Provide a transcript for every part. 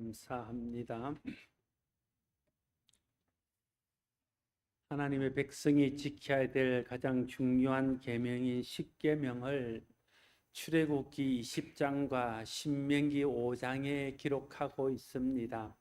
감사합니다. 하나님의 백성이 지켜야 될 가장 중요한 계명인 십계명을 출애굽기 20장과 신명기 5장에 기록하고 있습니다.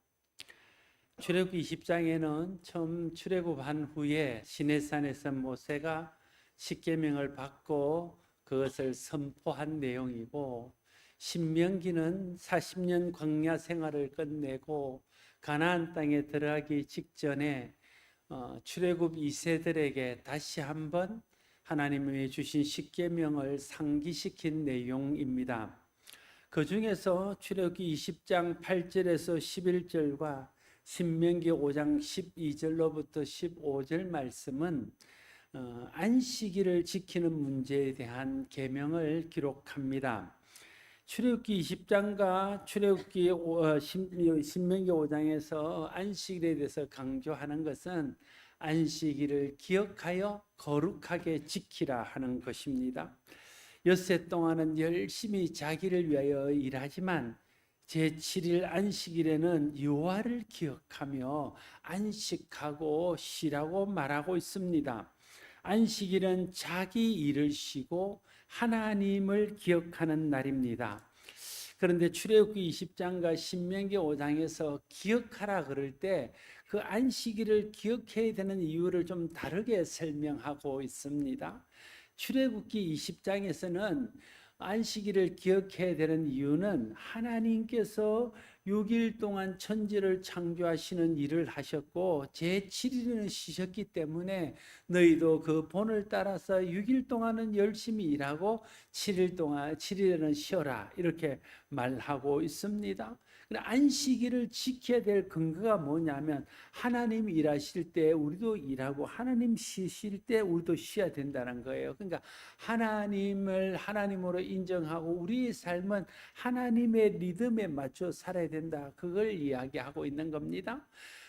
출애굽기 20장에는 처음 출애굽한 후에 시내산에서 모세가 십계명을 받고 그것을 선포한 내용이고, 신명기는 40년 광야 생활을 끝내고 가나안 땅에 들어가기 직전에 출애굽 2세들에게 다시 한번 하나님이 주신 십계명을 상기시킨 내용입니다. 그 중에서 출애굽기 20장 8절에서 11절과 신명기 5장 12절로부터 15절 말씀은 안식일을 지키는 문제에 대한 계명을 기록합니다. 출애굽기 20장과 출애굽기 신명기 5장에서 안식일에 대해서 강조하는 것은 안식일을 기억하여 거룩하게 지키라 하는 것입니다. 엿새 동안은 열심히 자기를 위하여 일하지만 제7일 안식일에는 여호와를 기억하며 안식하고 쉬라고 말하고 있습니다. 안식일은 자기 일을 쉬고 하나님을 기억하는 날입니다. 그런데 출애굽기 20장과 신명기 5장에서 기억하라 그럴 때 그 안식일을 기억해야 되는 이유를 좀 다르게 설명하고 있습니다. 출애굽기 20장에서는 안식일을 기억해야 되는 이유는 하나님께서 6일 동안 천지를 창조하시는 일을 하셨고 제7일은 쉬셨기 때문에 너희도 그 본을 따라서 6일 동안은 열심히 일하고 7일에는 쉬어라, 이렇게 말하고 있습니다. 안식일을 지켜야 될 근거가 뭐냐면 하나님이 일하실 때 우리도 일하고 하나님 쉬실 때 우리도 쉬어야 된다는 거예요. 그러니까 하나님을 하나님으로 인정하고 우리의 삶은 하나님의 리듬에 맞춰 살아야 된다, 그걸 이야기하고 있는 겁니다.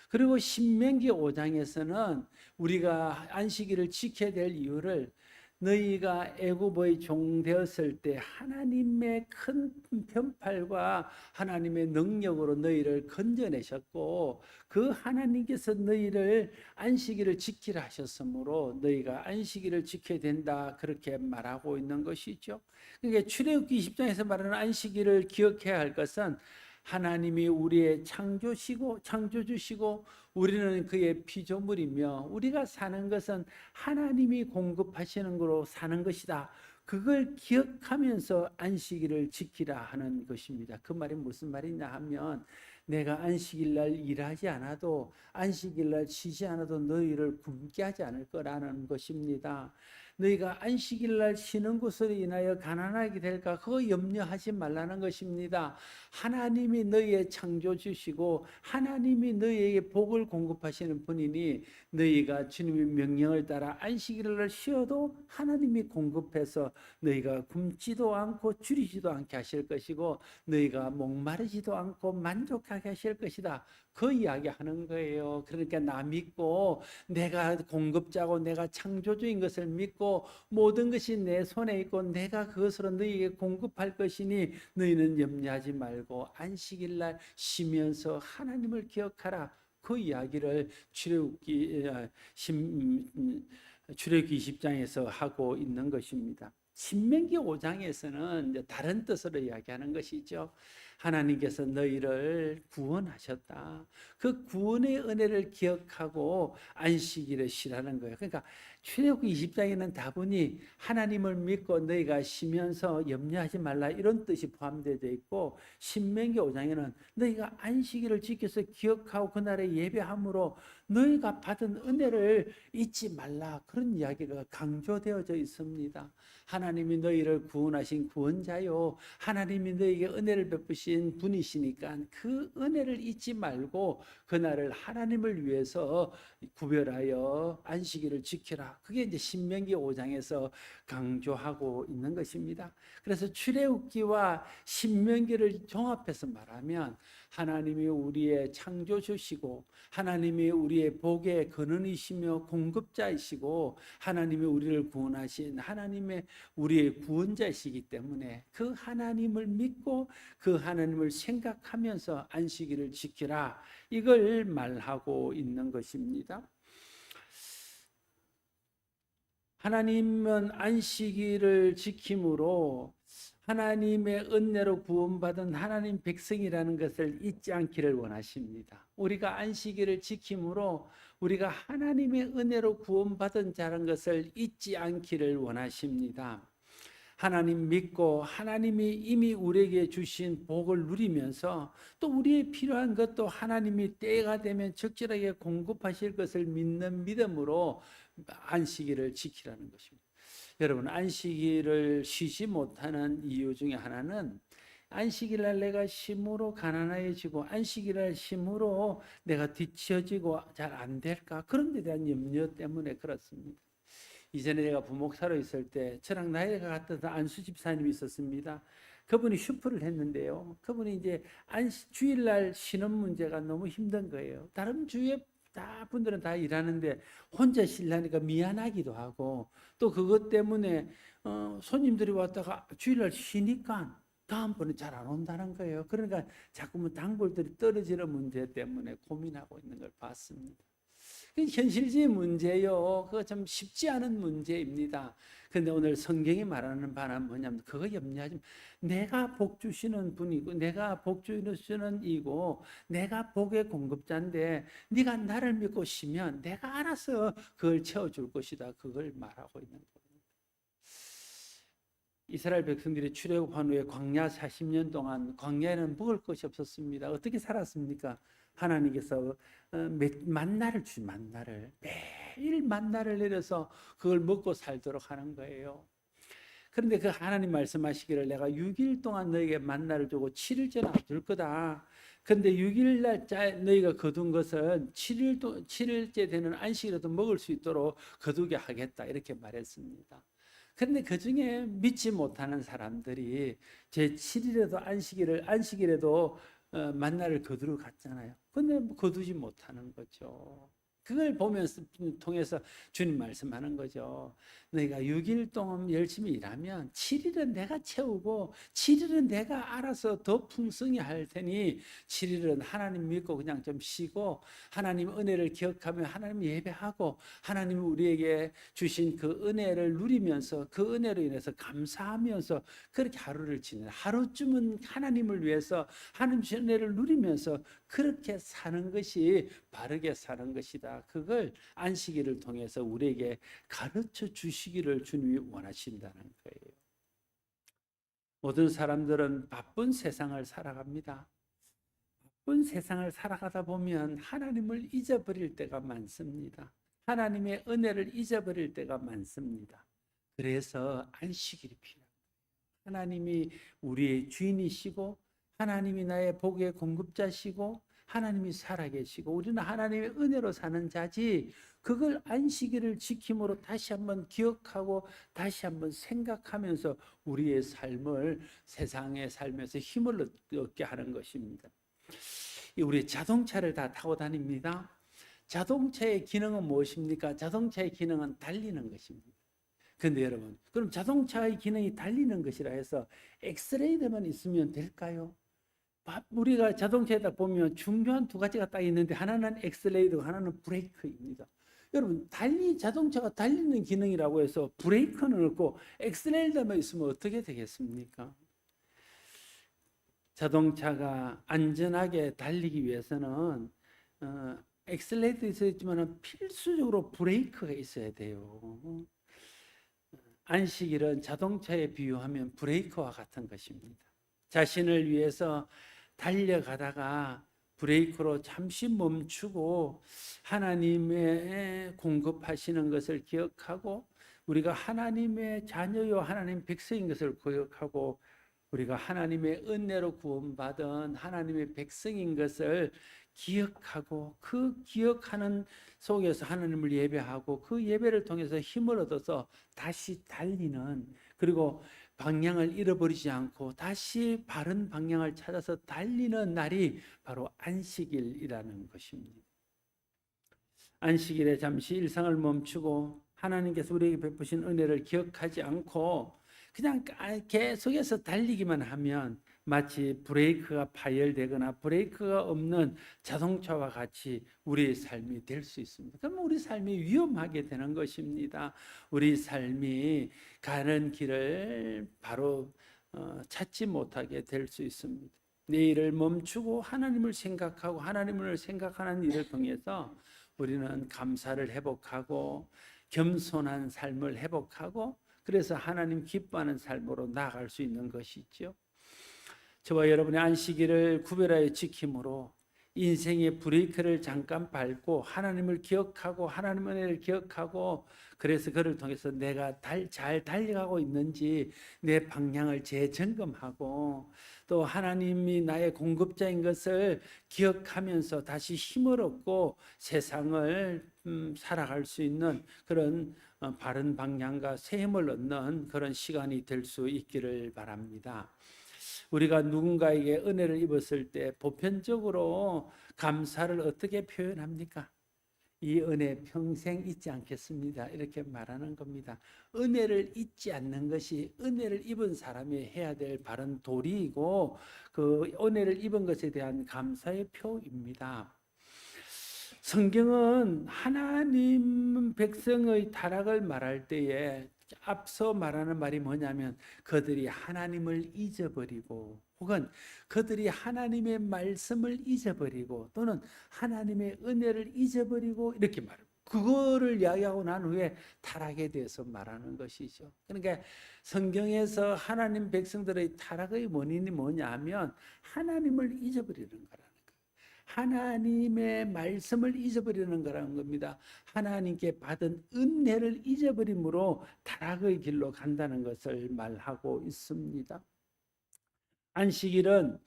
그리고 신명기 5장에서는 우리가 안식일을 지켜야 될 이유를 너희가 애굽의 종 되었을 때 하나님의 큰 편팔과 하나님의 능력으로 너희를 건져내셨고 그 하나님께서 너희를 안식일을 지키라 하셨으므로 너희가 안식일을 지켜야 된다, 그렇게 말하고 있는 것이죠. 그러니까 출애굽기 20장에서 말하는 안식일을 기억해야 할 것은 하나님이 우리의 창조주시고 우리는 그의 피조물이며 우리가 사는 것은 하나님이 공급하시는 거로 사는 것이다, 그걸 기억하면서 안식일을 지키라 하는 것입니다. 그 말이 무슨 말이냐 하면 내가 안식일 날 일하지 않아도 안식일 날 쉬지 않아도 너희를 굶게 하지 않을 거라는 것입니다. 너희가 안식일 날 쉬는 것으로 인하여 가난하게 될까 그거 염려하지 말라는 것입니다. 하나님이 너희의 창조주시고 하나님이 너희에게 복을 공급하시는 분이니 너희가 주님의 명령을 따라 안식일을 날 쉬어도 하나님이 공급해서 너희가 굶지도 않고 줄이지도 않게 하실 것이고 너희가 목마르지도 않고 만족하게 하실 것이다, 그 이야기하는 거예요. 그러니까 나 믿고 내가 공급자고 내가 창조주인 것을 믿고 모든 것이 내 손에 있고 내가 그것으로 너희에게 공급할 것이니 너희는 염려하지 말고 안식일 날 쉬면서 하나님을 기억하라, 그 이야기를 출애굽기 20장에서 하고 있는 것입니다. 신명기 5장에서는 이제 다른 뜻으로 이야기하는 것이죠. 하나님께서 너희를 구원하셨다, 그 구원의 은혜를 기억하고 안식일에 쉬라는 거예요. 그러니까 출애굽기 20장에는 다분히 하나님을 믿고 너희가 쉬면서 염려하지 말라, 이런 뜻이 포함되어 있고, 신명기 5장에는 너희가 안식일을 지켜서 기억하고 그날에 예배함으로 너희가 받은 은혜를 잊지 말라, 그런 이야기가 강조되어져 있습니다. 하나님이 너희를 구원하신 구원자요, 하나님이 너희에게 은혜를 베푸신 분이시니까 그 은혜를 잊지 말고 그날을 하나님을 위해서 구별하여 안식일을 지키라, 그게 이제 신명기 5장에서 강조하고 있는 것입니다. 그래서 출애굽기와 신명기를 종합해서 말하면 하나님이 우리의 창조주시고 하나님이 우리 우리의 복의 근원이시며 공급자이시고 하나님이 우리를 구원하신 하나님의 우리의 구원자이시기 때문에 그 하나님을 믿고 그 하나님을 생각하면서 안식일을 지키라, 이걸 말하고 있는 것입니다. 하나님은 안식일을 지킴으로 하나님의 은혜로 구원받은 하나님 백성이라는 것을 잊지 않기를 원하십니다. 우리가 안식일을 지킴으로 우리가 하나님의 은혜로 구원받은 자라는 것을 잊지 않기를 원하십니다. 하나님 믿고 하나님이 이미 우리에게 주신 복을 누리면서 또 우리의 필요한 것도 하나님이 때가 되면 적절하게 공급하실 것을 믿는 믿음으로 안식일을 지키라는 것입니다. 여러분, 안식일을 쉬지 못하는 이유 중에 하나는 안식일날 내가 쉼으로 가난해지고 안식일날 쉼으로 내가 뒤처지고 잘 안 될까, 그런 데 대한 염려 때문에 그렇습니다. 이전에 내가 부목사로 있을 때 저랑 나이가 같은 안수 집사님이 있었습니다. 그분이 슈퍼를 했는데요, 그분이 이제 주일날 쉬는 문제가 너무 힘든 거예요. 다른 주에 분들은 다 일하는데 혼자 쉬려니까 미안하기도 하고, 또 그것 때문에 손님들이 왔다가 주일날 쉬니까 다음번에 잘 안 온다는 거예요. 그러니까 자꾸만 단골들이 떨어지는 문제 때문에 고민하고 있는 걸 봤습니다. 현실적인 문제요. 그거 좀 쉽지 않은 문제입니다. 근데 오늘 성경이 말하는 바는 뭐냐면, 그거 염려하지 마. 내가 복 주시는 분이고 내가 복 주시는 이고 내가 복의 공급자인데 네가 나를 믿고 쉬면 내가 알아서 그걸 채워줄 것이다, 그걸 말하고 있는 거예요. 이스라엘 백성들이 출애굽한 후에 광야 40년 동안 광야에는 먹을 것이 없었습니다. 어떻게 살았습니까? 하나님께서 만나를 만나를 매일 만나를 내려서 그걸 먹고 살도록 하는 거예요. 그런데 그 하나님 말씀하시기를 내가 6일 동안 너에게 만나를 주고 7일째는 안 줄 거다. 그런데 6일날 너희가 거둔 것은 7일째 되는 안식일에도 먹을 수 있도록 거두게 하겠다, 이렇게 말했습니다. 그런데 그 중에 믿지 못하는 사람들이 제 7일에도 안식일에도 만나를 거두러 갔잖아요. 근데 거두지 못하는 거죠. 그걸 보면서 통해서 주님 말씀하는 거죠. 너희가 6일 동안 열심히 일하면 7일은 내가 채우고 7일은 내가 알아서 더 풍성히 할 테니 7일은 하나님 믿고 그냥 좀 쉬고 하나님 은혜를 기억하며 하나님 예배하고 하나님이 우리에게 주신 그 은혜를 누리면서 그 은혜로 인해서 감사하면서 그렇게 하루를 지내는, 하루쯤은 하나님을 위해서 하나님의 은혜를 누리면서 그렇게 사는 것이 바르게 사는 것이다. 그걸 안식일을 통해서 우리에게 가르쳐 주시기를 주님이 원하신다는 거예요. 모든 사람들은 바쁜 세상을 살아갑니다. 바쁜 세상을 살아가다 보면 하나님을 잊어버릴 때가 많습니다. 하나님의 은혜를 잊어버릴 때가 많습니다. 그래서 안식일이 필요합니다. 하나님이 우리의 주인이시고 하나님이 나의 복의 공급자시고 하나님이 살아계시고 우리는 하나님의 은혜로 사는 자지, 그걸 안식일을 지킴으로 다시 한번 기억하고 다시 한번 생각하면서 우리의 삶을, 세상의 삶에서 힘을 얻게 하는 것입니다. 우리 자동차를 다 타고 다닙니다. 자동차의 기능은 무엇입니까? 자동차의 기능은 달리는 것입니다. 그런데 여러분, 그럼 자동차의 기능이 달리는 것이라 해서 엑셀레이터만 있으면 될까요? 우리가 자동차에다 보면 중요한 두 가지가 딱 있는데 하나는 엑셀레이터고 하나는 브레이크입니다. 여러분, 자동차가 달리는 기능이라고 해서 브레이크는 없고 엑셀레이터만 있으면 어떻게 되겠습니까? 자동차가 안전하게 달리기 위해서는 엑셀레이터 있어야지만 필수적으로 브레이크가 있어야 돼요. 안식일은 자동차에 비유하면 브레이크와 같은 것입니다. 자신을 위해서 달려가다가 브레이크로 잠시 멈추고 하나님의 공급하시는 것을 기억하고 우리가 하나님의 자녀요 하나님 백성인 것을 기억하고 우리가 하나님의 은혜로 구원받은 하나님의 백성인 것을 기억하고 그 기억하는 속에서 하나님을 예배하고 그 예배를 통해서 힘을 얻어서 다시 달리는, 그리고 방향을 잃어버리지 않고 다시 바른 방향을 찾아서 달리는 날이 바로 안식일이라는 것입니다. 안식일에 잠시 일상을 멈추고 하나님께서 우리에게 베푸신 은혜를 기억하지 않고 그냥 계속해서 달리기만 하면 마치 브레이크가 파열되거나 브레이크가 없는 자동차와 같이 우리의 삶이 될 수 있습니다. 그럼 우리 삶이 위험하게 되는 것입니다. 우리 삶이 가는 길을 바로 찾지 못하게 될 수 있습니다. 내일을 멈추고 하나님을 생각하고 하나님을 생각하는 일을 통해서 우리는 감사를 회복하고 겸손한 삶을 회복하고 그래서 하나님 기뻐하는 삶으로 나아갈 수 있는 것이죠. 저와 여러분의 안식일을 구별하여 지킴으로 인생의 브레이크를 잠깐 밟고 하나님을 기억하고 하나님 은혜를 기억하고 그래서 그를 통해서 내가 잘 달려가고 있는지 내 방향을 재점검하고 또 하나님이 나의 공급자인 것을 기억하면서 다시 힘을 얻고 세상을 살아갈 수 있는 그런 바른 방향과 새 힘을 얻는 그런 시간이 될 수 있기를 바랍니다. 우리가 누군가에게 은혜를 입었을 때 보편적으로 감사를 어떻게 표현합니까? 이 은혜 평생 잊지 않겠습니다. 이렇게 말하는 겁니다. 은혜를 잊지 않는 것이 은혜를 입은 사람이 해야 될 바른 도리이고 그 은혜를 입은 것에 대한 감사의 표입니다. 성경은 하나님 백성의 타락을 말할 때에 앞서 말하는 말이 뭐냐면 그들이 하나님을 잊어버리고 혹은 그들이 하나님의 말씀을 잊어버리고 또는 하나님의 은혜를 잊어버리고 이렇게 말합니다. 그거를 이야기하고 난 후에 타락에 대해서 말하는 것이죠. 그러니까 성경에서 하나님 백성들의 타락의 원인이 뭐냐면 하나님을 잊어버리는 거라. 하나님의 말씀을 잊어버리는 거라는 겁니다. 하나님께 받은 은혜를 잊어버림으로 타락의 길로 간다는 것을 말하고 있습니다. 안식일은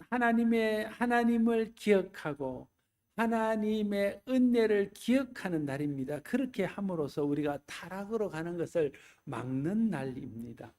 하나님을 기억하고 하나님의 은혜를 기억하는 날입니다. 그렇게 함으로써 우리가 타락으로 가는 것을 막는 날입니다.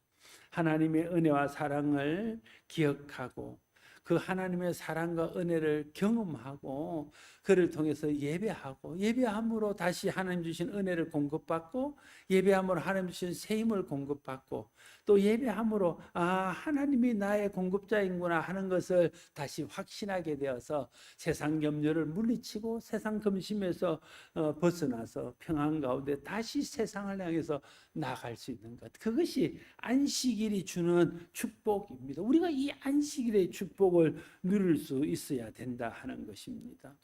하나님의 은혜와 사랑을 기억하고 그 하나님의 사랑과 은혜를 경험하고 그를 통해서 예배함으로 다시 하나님 주신 은혜를 공급받고 예배함으로 하나님 주신 새 힘을 공급받고 또 예배함으로 하나님이 나의 공급자인구나 하는 것을 다시 확신하게 되어서 세상 염려를 물리치고 세상 근심에서 벗어나서 평안 가운데 다시 세상을 향해서 나아갈 수 있는 것, 그것이 안식일이 주는 축복입니다. 우리가 이 안식일의 축복을 누릴 수 있어야 된다 하는 것입니다.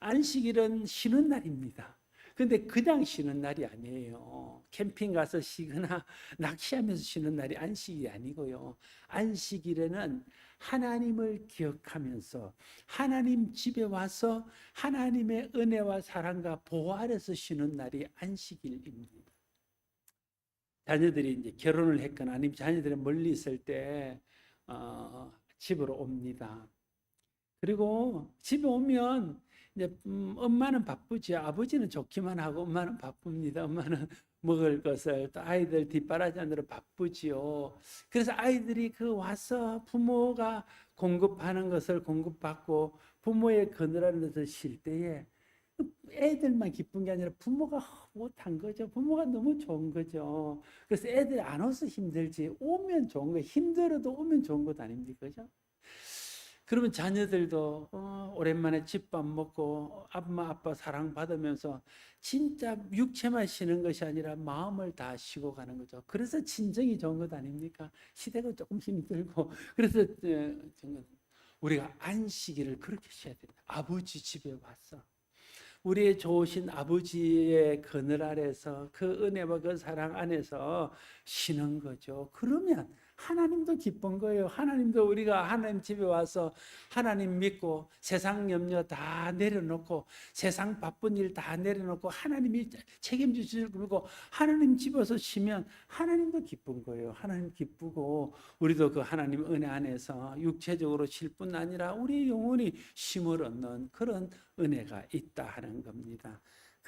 안식일은 쉬는 날입니다. 근데 그냥 쉬는 날이 아니에요. 캠핑 가서 쉬거나 낚시하면서 쉬는 날이 안식일이 아니고요. 안식일에는 하나님을 기억하면서 하나님 집에 와서 하나님의 은혜와 사랑과 보호 아래서 쉬는 날이 안식일입니다. 자녀들이 이제 결혼을 했거나 아니면 자녀들이 멀리 있을 때 집으로 옵니다. 그리고 집에 오면 이제 엄마는 바쁘지, 아버지는 좋기만 하고 엄마는 바쁩니다. 엄마는 먹을 것을 또 아이들 뒷바라지 하느라 바쁘지요. 그래서 아이들이 와서 부모가 공급하는 것을 공급받고 부모의 그늘 안에서 쉴 때에 애들만 기쁜 게 아니라 부모가 못한 거죠. 부모가 너무 좋은 거죠. 그래서 애들이 안 와서 힘들지 오면 좋은 거예요. 힘들어도 오면 좋은 것 아닙니까? 그죠? 그러면 자녀들도 오랜만에 집밥 먹고 엄마 아빠 사랑받으면서 진짜 육체만 쉬는 것이 아니라 마음을 다 쉬고 가는 거죠. 그래서 진정이 좋은 것 아닙니까? 시대가 조금 힘들고 그래서 우리가 안식일을 그렇게 쉬어야 된다. 아버지 집에 와서 우리의 좋으신 아버지의 그늘 아래서 그 은혜와 그 사랑 안에서 쉬는 거죠. 그러면 하나님도 기쁜 거예요. 하나님도 우리가 하나님 집에 와서 하나님 믿고 세상 염려 다 내려놓고 세상 바쁜 일 다 내려놓고 하나님이 책임지실 거고 하나님 집에서 쉬면 하나님도 기쁜 거예요. 하나님 기쁘고 우리도 그 하나님 은혜 안에서 육체적으로 쉴 뿐 아니라 우리 영혼이 쉼을 얻는 그런 은혜가 있다 하는 겁니다.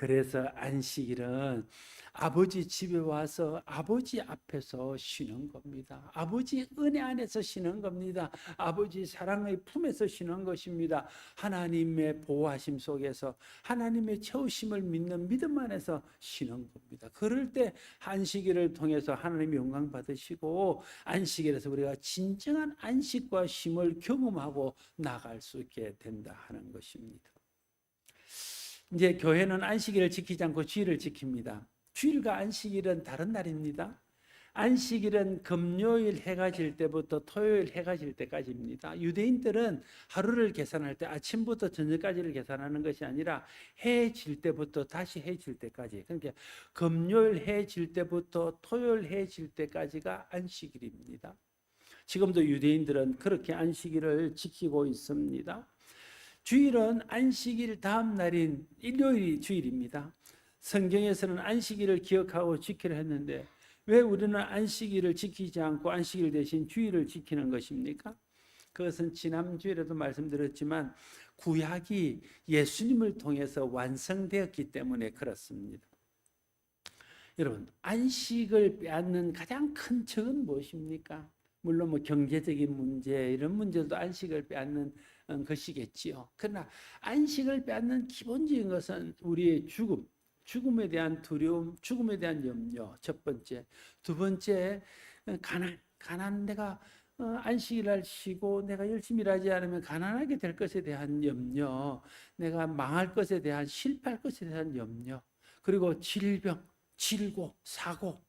그래서 안식일은 아버지 집에 와서 아버지 앞에서 쉬는 겁니다. 아버지 은혜 안에서 쉬는 겁니다. 아버지 사랑의 품에서 쉬는 것입니다. 하나님의 보호하심 속에서 하나님의 채우심을 믿는 믿음 안에서 쉬는 겁니다. 그럴 때 안식일을 통해서 하나님의 영광 받으시고 안식일에서 우리가 진정한 안식과 쉼을 경험하고 나갈 수 있게 된다 하는 것입니다. 이제 교회는 안식일을 지키지 않고 주일을 지킵니다. 주일과 안식일은 다른 날입니다. 안식일은 금요일 해가 질 때부터 토요일 해가 질 때까지입니다. 유대인들은 하루를 계산할 때 아침부터 저녁까지를 계산하는 것이 아니라 해 질 때부터 다시 해 질 때까지. 그러니까 금요일 해 질 때부터 토요일 해 질 때까지가 안식일입니다. 지금도 유대인들은 그렇게 안식일을 지키고 있습니다. 주일은 안식일 다음 날인 일요일이 주일입니다. 성경에서는 안식일을 기억하고 지키려 했는데 왜 우리는 안식일을 지키지 않고 안식일 대신 주일을 지키는 것입니까? 그것은 지난 주일에도 말씀드렸지만 구약이 예수님을 통해서 완성되었기 때문에 그렇습니다. 여러분, 안식을 빼앗는 가장 큰 적은 무엇입니까? 물론 뭐 경제적인 문제 이런 문제도 안식을 빼앗는 것이겠지요. 그러나 안식을 빼앗는 기본적인 것은 우리의 죽음에 대한 두려움, 죽음에 대한 염려, 첫 번째. 두 번째, 가난. 내가 안식일을 쉬고 내가 열심히 일하지 않으면 가난하게 될 것에 대한 염려, 내가 망할 것에 대한, 실패할 것에 대한 염려, 그리고 질병, 질고, 사고,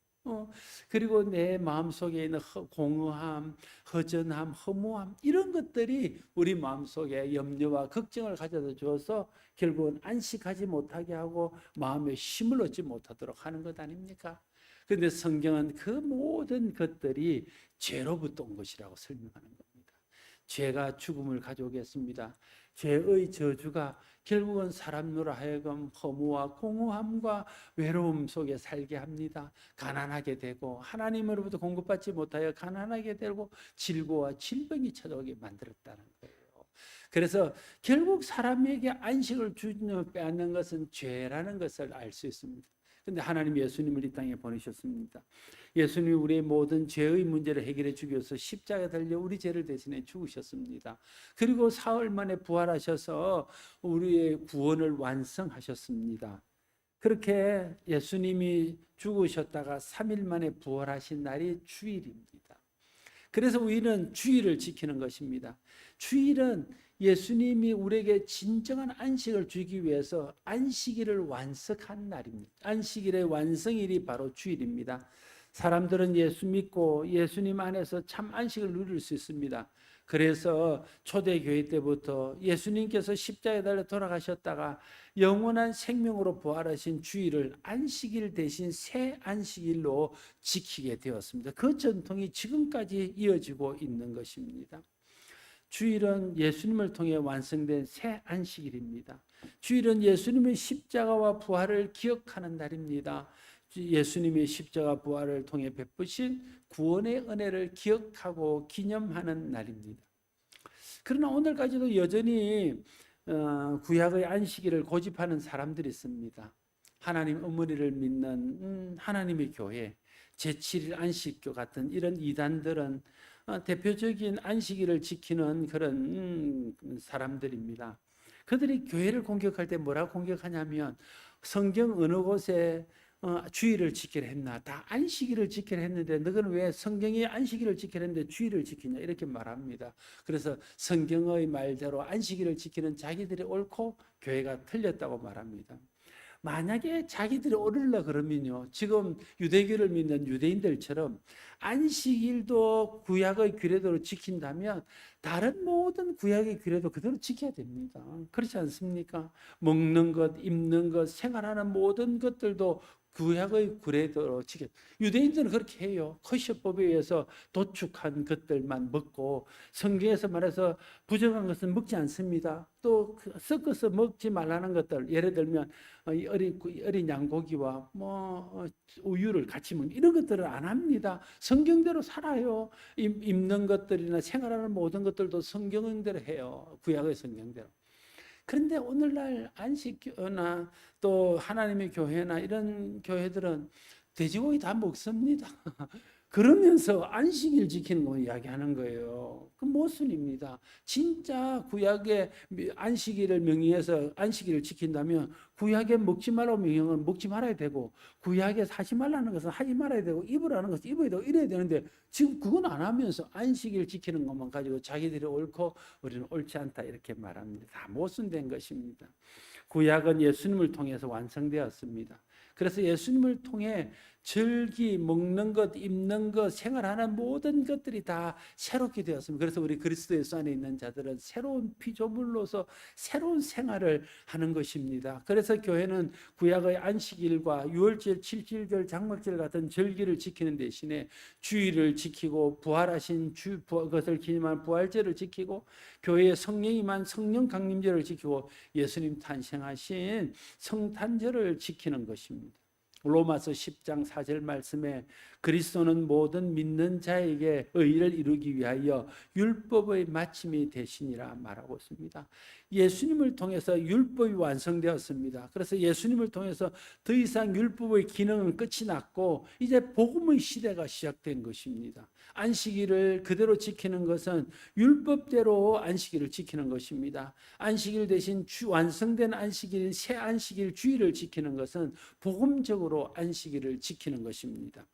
그리고 내 마음속에 있는 공허함, 허전함, 허무함 이런 것들이 우리 마음속에 염려와 걱정을 가져다 주어서 결국은 안식하지 못하게 하고 마음의 힘을 얻지 못하도록 하는 것 아닙니까? 그런데 성경은 그 모든 것들이 죄로부터 온 것이라고 설명하는 겁니다. 죄가 죽음을 가져오겠습니다. 죄의 저주가 결국은 사람으로 하여금 허무와 공허함과 외로움 속에 살게 합니다. 가난하게 되고 하나님으로부터 공급받지 못하여 가난하게 되고 질고와 질병이 찾아오게 만들었다는 거예요. 그래서 결국 사람에게 안식을 빼앗는 것은 죄라는 것을 알 수 있습니다. 근데 하나님 예수님을 이 땅에 보내셨습니다. 예수님이 우리의 모든 죄의 문제를 해결해 주기 위해서 십자가에 달려 우리 죄를 대신해 죽으셨습니다. 그리고 사흘 만에 부활하셔서 우리의 구원을 완성하셨습니다. 그렇게 예수님이 죽으셨다가 3일 만에 부활하신 날이 주일입니다. 그래서 우리는 주일을 지키는 것입니다. 주일은 예수님이 우리에게 진정한 안식을 주기 위해서 안식일을 완성한 날입니다. 안식일의 완성일이 바로 주일입니다. 사람들은 예수 믿고 예수님 안에서 참 안식을 누릴 수 있습니다. 그래서 초대교회 때부터 예수님께서 십자가에 달려 돌아가셨다가 영원한 생명으로 부활하신 주일을 안식일 대신 새 안식일로 지키게 되었습니다. 그 전통이 지금까지 이어지고 있는 것입니다. 주일은 예수님을 통해 완성된 새 안식일입니다. 주일은 예수님의 십자가와 부활을 기억하는 날입니다. 예수님의 십자가 부활을 통해 베푸신 구원의 은혜를 기억하고 기념하는 날입니다. 그러나 오늘까지도 여전히 구약의 안식일을 고집하는 사람들이 있습니다. 하나님 어머니를 믿는 하나님의 교회, 제7일 안식교 같은 이런 이단들은 대표적인 안식일을 지키는 그런 사람들입니다. 그들이 교회를 공격할 때 뭐라고 공격하냐면 성경 어느 곳에 주일을 지키려 했나? 다 안식일을 지키려 했는데 너희는 왜 성경이 안식일을 지키려 했는데 주일을 지키냐? 이렇게 말합니다. 그래서 성경의 말대로 안식일을 지키는 자기들이 옳고 교회가 틀렸다고 말합니다. 만약에 자기들이 옳으려 그러면요, 지금 유대교를 믿는 유대인들처럼 안식일도 구약의 규례대로 지킨다면 다른 모든 구약의 규례도 그대로 지켜야 됩니다. 그렇지 않습니까? 먹는 것, 입는 것, 생활하는 모든 것들도 구약의 규례대로 지켜. 유대인들은 그렇게 해요. 코셔법에 의해서 도축한 것들만 먹고 성경에서 말해서 부정한 것은 먹지 않습니다. 또 섞어서 먹지 말라는 것들, 예를 들면 어린 양고기와 우유를 같이 먹는 이런 것들을 안 합니다. 성경대로 살아요. 입는 것들이나 생활하는 모든 것들도 성경대로 해요. 구약의 성경대로. 그런데 오늘날 안식교나 또 하나님의 교회나 이런 교회들은 돼지고기 다 먹습니다. 그러면서 안식일 지키는 거 이야기하는 거예요. 그 모순입니다. 진짜 구약의 안식일을 명의해서 안식일을 지킨다면 구약에 먹지 말라고 명령은 먹지 말아야 되고, 구약에 하지 말라는 것은 하지 말아야 되고, 입으라는 것은 입어야 되고 이래야 되는데, 지금 그건 안 하면서 안식일 지키는 것만 가지고 자기들이 옳고 우리는 옳지 않다 이렇게 말합니다. 다 모순된 것입니다. 구약은 예수님을 통해서 완성되었습니다. 그래서 예수님을 통해 절기, 먹는 것, 입는 것, 생활하는 모든 것들이 다 새롭게 되었습니다. 그래서 우리 그리스도 예수 안에 있는 자들은 새로운 피조물로서 새로운 생활을 하는 것입니다. 그래서 교회는 구약의 안식일과 유월절, 칠칠절, 장막절 같은 절기를 지키는 대신에 주일을 지키고 부활하신 그것을 기념한 부활절을 지키고, 교회의 성령이 임한 성령 강림절을 지키고, 예수님 탄생하신 성탄절을 지키는 것입니다. 로마서 10장 4절 말씀에 그리스도는 모든 믿는 자에게 의를 이루기 위하여 율법의 마침이 되시니라 말하고 있습니다. 예수님을 통해서 율법이 완성되었습니다. 그래서 예수님을 통해서 더 이상 율법의 기능은 끝이 났고 이제 복음의 시대가 시작된 것입니다. 안식일을 그대로 지키는 것은 율법대로 안식일을 지키는 것입니다. 안식일 대신 완성된 안식일, 새 안식일 주일을 지키는 것은 복음적으로 안식일을 지키는 것입니다.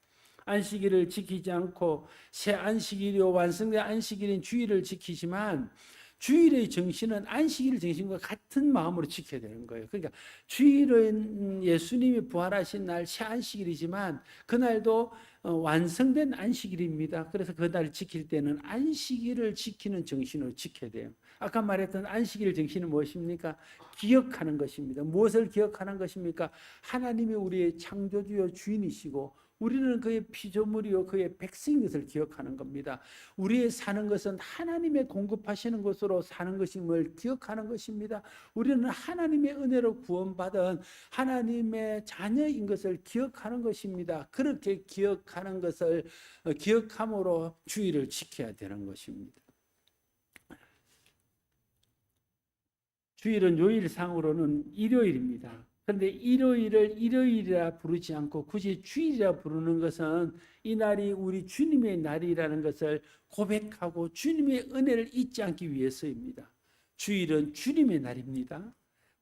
안식일을 지키지 않고 새 안식일이요 완성된 안식일인 주일을 지키지만, 주일의 정신은 안식일 정신과 같은 마음으로 지켜야 되는 거예요. 그러니까 주일은 예수님이 부활하신 날 새 안식일이지만 그날도 완성된 안식일입니다. 그래서 그날을 지킬 때는 안식일을 지키는 정신으로 지켜야 돼요. 아까 말했던 안식일 정신은 무엇입니까? 기억하는 것입니다. 무엇을 기억하는 것입니까? 하나님이 우리의 창조주요 주인이시고 우리는 그의 피조물이요 그의 백성인 것을 기억하는 겁니다. 우리의 사는 것은 하나님의 공급하시는 것으로 사는 것임을 기억하는 것입니다. 우리는 하나님의 은혜로 구원받은 하나님의 자녀인 것을 기억하는 것입니다. 그렇게 기억하는 것을 기억함으로 주일을 지켜야 되는 것입니다. 주일은 요일상으로는 일요일입니다. 그런데 일요일을 일요일이라 부르지 않고 굳이 주일이라 부르는 것은 이 날이 우리 주님의 날이라는 것을 고백하고 주님의 은혜를 잊지 않기 위해서입니다. 주일은 주님의 날입니다.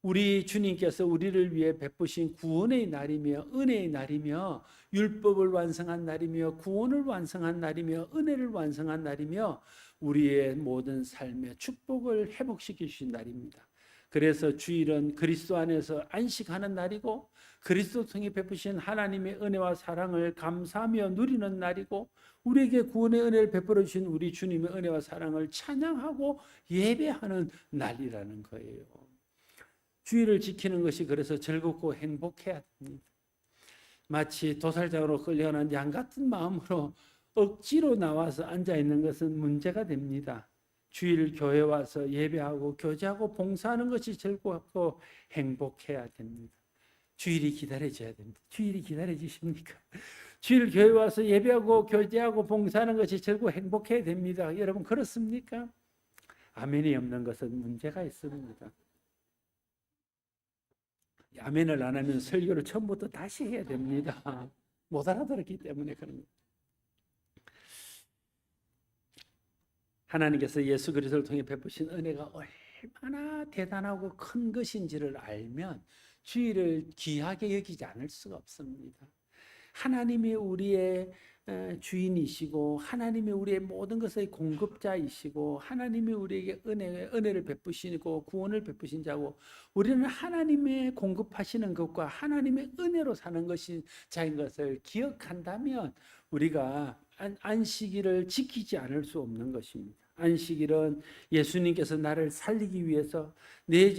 우리 주님께서 우리를 위해 베푸신 구원의 날이며 은혜의 날이며 율법을 완성한 날이며 구원을 완성한 날이며 은혜를 완성한 날이며 우리의 모든 삶의 축복을 회복시켜 주신 날입니다. 그래서 주일은 그리스도 안에서 안식하는 날이고 그리스도 통해 베푸신 하나님의 은혜와 사랑을 감사하며 누리는 날이고 우리에게 구원의 은혜를 베풀어 주신 우리 주님의 은혜와 사랑을 찬양하고 예배하는 날이라는 거예요. 주일을 지키는 것이 그래서 즐겁고 행복해야 됩니다. 마치 도살장으로 끌려가는 양 같은 마음으로 억지로 나와서 앉아 있는 것은 문제가 됩니다. 주일 교회 와서 예배하고 교제하고 봉사하는 것이 즐겁고 행복해야 됩니다. 주일이 기다려져야 됩니다. 주일이 기다려지십니까? 주일 교회 와서 예배하고 교제하고 봉사하는 것이 즐겁고 행복해야 됩니다. 여러분 그렇습니까? 아멘이 없는 것은 문제가 있습니다. 아멘을 안 하면 설교를 처음부터 다시 해야 됩니다. 못 알아들었기 때문에 그런 겁니다. 하나님께서 예수 그리스도를 통해 베푸신 은혜가 얼마나 대단하고 큰 것인지를 알면 주일을 귀하게 여기지 않을 수가 없습니다. 하나님이 우리의 주인이시고 하나님이 우리의 모든 것의 공급자이시고 하나님이 우리에게 은혜를 베푸시고 구원을 베푸신 자고 우리는 하나님의 공급하시는 것과 하나님의 은혜로 사는 것이 자인 것을 기억한다면 우리가 안식일을 지키지 않을 수 없는 것입니다. 안식일은 예수님께서 나를 살리기 위해서 내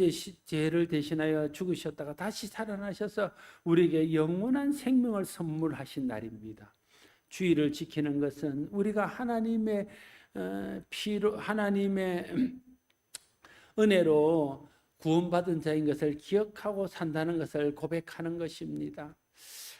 죄를 대신하여 죽으셨다가 다시 살아나셔서 우리에게 영원한 생명을 선물하신 날입니다. 주일을 지키는 것은 우리가 하나님의 피로 하나님의 은혜로 구원받은 자인 것을 기억하고 산다는 것을 고백하는 것입니다.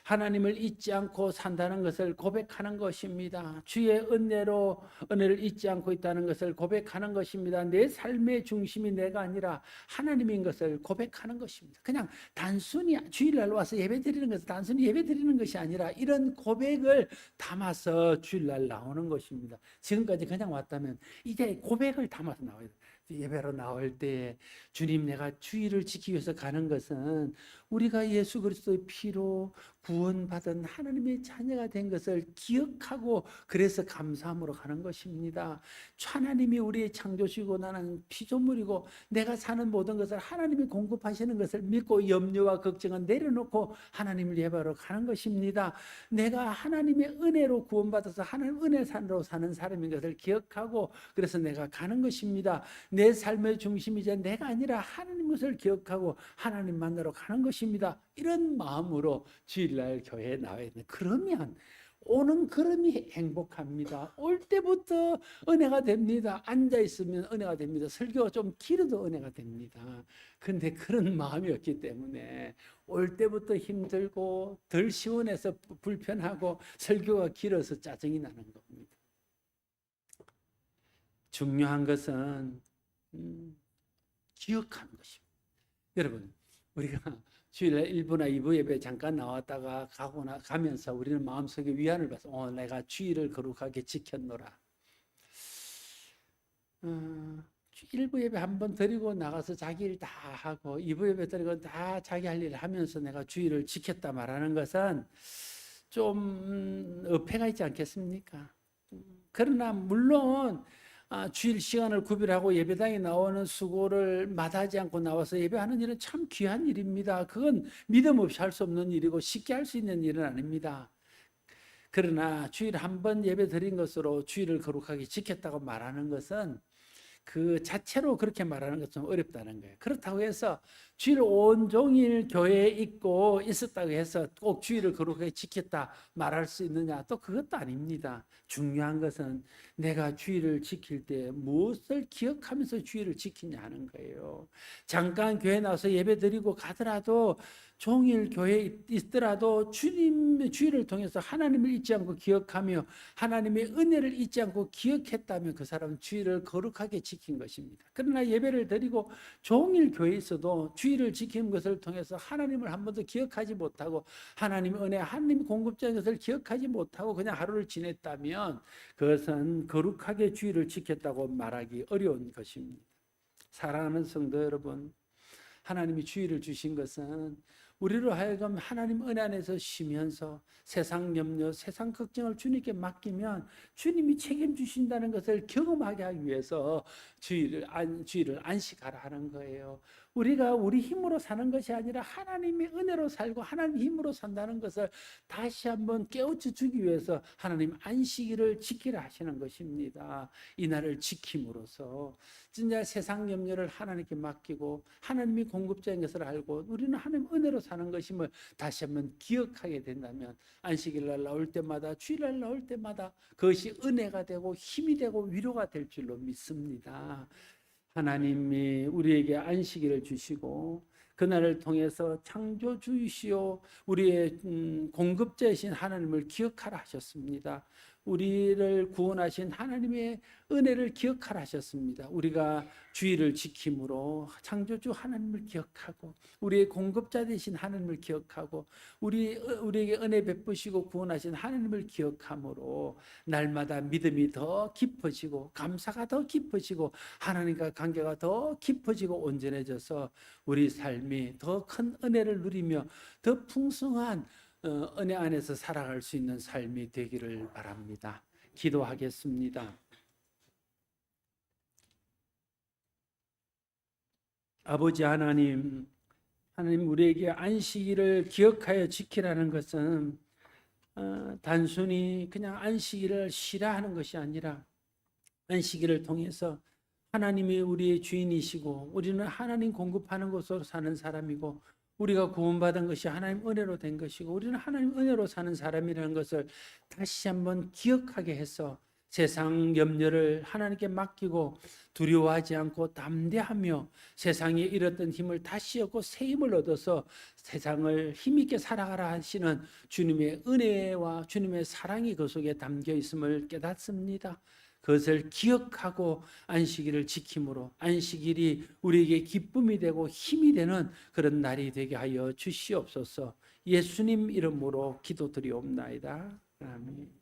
하나님을 잊지 않고 산다는 것을 고백하는 것입니다. 주의 은혜를 잊지 않고 있다는 것을 고백하는 것입니다. 내 삶의 중심이 내가 아니라 하나님인 것을 고백하는 것입니다. 그냥 단순히 주일날 와서 예배드리는 것은 단순히 예배드리는 것이 아니라 이런 고백을 담아서 주일날 나오는 것입니다. 지금까지 그냥 왔다면 이제 고백을 담아서 나와야 돼요. 예배로 나올 때 주님, 내가 주일을 지키기 위해서 가는 것은 우리가 예수 그리스도의 피로 구원받은 하나님의 자녀가 된 것을 기억하고 그래서 감사함으로 가는 것입니다. 하나님이 우리의 창조주시고 나는 피조물이고 내가 사는 모든 것을 하나님이 공급하시는 것을 믿고 염려와 걱정은 내려놓고 하나님을 예배하러 가는 것입니다. 내가 하나님의 은혜로 구원받아서 하나님 은혜산으로 사는 사람인 것을 기억하고 그래서 내가 가는 것입니다. 내 삶의 중심이 이제 내가 아니라 하나님 것을 기억하고 하나님 만나러 가는 것입니다. 이런 마음으로 주일날 교회에 나와야 돼. 그러면 오는 걸음이 행복합니다. 올 때부터 은혜가 됩니다. 앉아 있으면 은혜가 됩니다. 설교가 좀 길어도 은혜가 됩니다. 근데 그런 마음이 없기 때문에 올 때부터 힘들고 덜 시원해서 불편하고 설교가 길어서 짜증이 나는 겁니다. 중요한 것은 기억하는 것입니다. 여러분, 우리가 주일날 1부나 2부 예배 잠깐 나왔다가 가면서 우리는 마음속에 위안을 받아서 내가 주일을 거룩하게 지켰노라. 1부 예배 한번 드리고 나가서 자기 일 다 하고 2부 예배 드리고 다 자기 할 일을 하면서 내가 주일을 지켰다 말하는 것은 좀 어폐가 있지 않겠습니까? 그러나 물론 주일 시간을 구별하고 예배당에 나오는 수고를 마다하지 않고 나와서 예배하는 일은 참 귀한 일입니다. 그건 믿음 없이 할 수 없는 일이고 쉽게 할 수 있는 일은 아닙니다. 그러나 주일 한 번 예배 드린 것으로 주일을 거룩하게 지켰다고 말하는 것은 그 자체로 그렇게 말하는 것은 어렵다는 거예요. 그렇다고 해서 주일 온종일 교회에 있고 있었다고 해서 꼭 주일을 거룩하게 지켰다 말할 수 있느냐? 또 그것도 아닙니다. 중요한 것은 내가 주일을 지킬 때 무엇을 기억하면서 주일을 지키냐 하는 거예요. 잠깐 교회 나와서 예배 드리고 가더라도 종일 교회에 있더라도 주님의 주일을 통해서 하나님을 잊지 않고 기억하며 하나님의 은혜를 잊지 않고 기억했다면 그 사람은 주일을 거룩하게 지킨 것입니다. 그러나 예배를 드리고 종일 교회에 있어도 주일을 지키는 것을 통해서 하나님을 한 번도 기억하지 못하고 하나님의 은혜, 하나님의 공급자인 것을 기억하지 못하고 그냥 하루를 지냈다면 그것은 거룩하게 주일을 지켰다고 말하기 어려운 것입니다. 사랑하는 성도 여러분, 하나님이 주일을 주신 것은 우리로 하여금 하나님 은혜 안에서 쉬면서 세상 염려, 세상 걱정을 주님께 맡기면 주님이 책임주신다는 것을 경험하게 하기 위해서 주일을 안식하라 하는 거예요. 우리가 우리 힘으로 사는 것이 아니라 하나님의 은혜로 살고 하나님의 힘으로 산다는 것을 다시 한번 깨우쳐 주기 위해서 하나님 안식일을 지키라 하시는 것입니다. 이 날을 지킴으로써 진짜 세상 염려를 하나님께 맡기고 하나님이 공급자인 것을 알고 우리는 하나님 은혜로 사는 것임을 다시 한번 기억하게 된다면 안식일 날 나올 때마다 주일날 나올 때마다 그것이 은혜가 되고 힘이 되고 위로가 될 줄로 믿습니다. 하나님이 우리에게 안식일을 주시고 그날을 통해서 창조주이시오 우리의 공급자이신 하나님을 기억하라 하셨습니다. 우리를 구원하신 하나님의 은혜를 기억하라 하셨습니다. 우리가 주일을 지킴으로 창조주 하나님을 기억하고 우리의 공급자 되신 하나님을 기억하고 우리에게 은혜 베푸시고 구원하신 하나님을 기억함으로 날마다 믿음이 더 깊어지고 감사가 더 깊어지고 하나님과 관계가 더 깊어지고 온전해져서 우리 삶이 더 큰 은혜를 누리며 더 풍성한 은혜 안에서 살아갈 수 있는 삶이 되기를 바랍니다. 기도하겠습니다. 아버지 하나님 우리에게 안식일을 기억하여 지키라는 것은 단순히 그냥 안식일을 싫어하는 것이 아니라 안식일을 통해서 하나님이 우리의 주인이시고 우리는 하나님 공급하는 곳으로 사는 사람이고 우리가 구원받은 것이 하나님 은혜로 된 것이고 우리는 하나님 은혜로 사는 사람이라는 것을 다시 한번 기억하게 해서 세상 염려를 하나님께 맡기고 두려워하지 않고 담대하며 세상에 잃었던 힘을 다시 얻고 새 힘을 얻어서 세상을 힘있게 살아가라 하시는 주님의 은혜와 주님의 사랑이 그 속에 담겨 있음을 깨닫습니다. 그것을 기억하고 안식일을 지킴으로 안식일이 우리에게 기쁨이 되고 힘이 되는 그런 날이 되게 하여 주시옵소서. 예수님 이름으로 기도드리옵나이다. 아멘.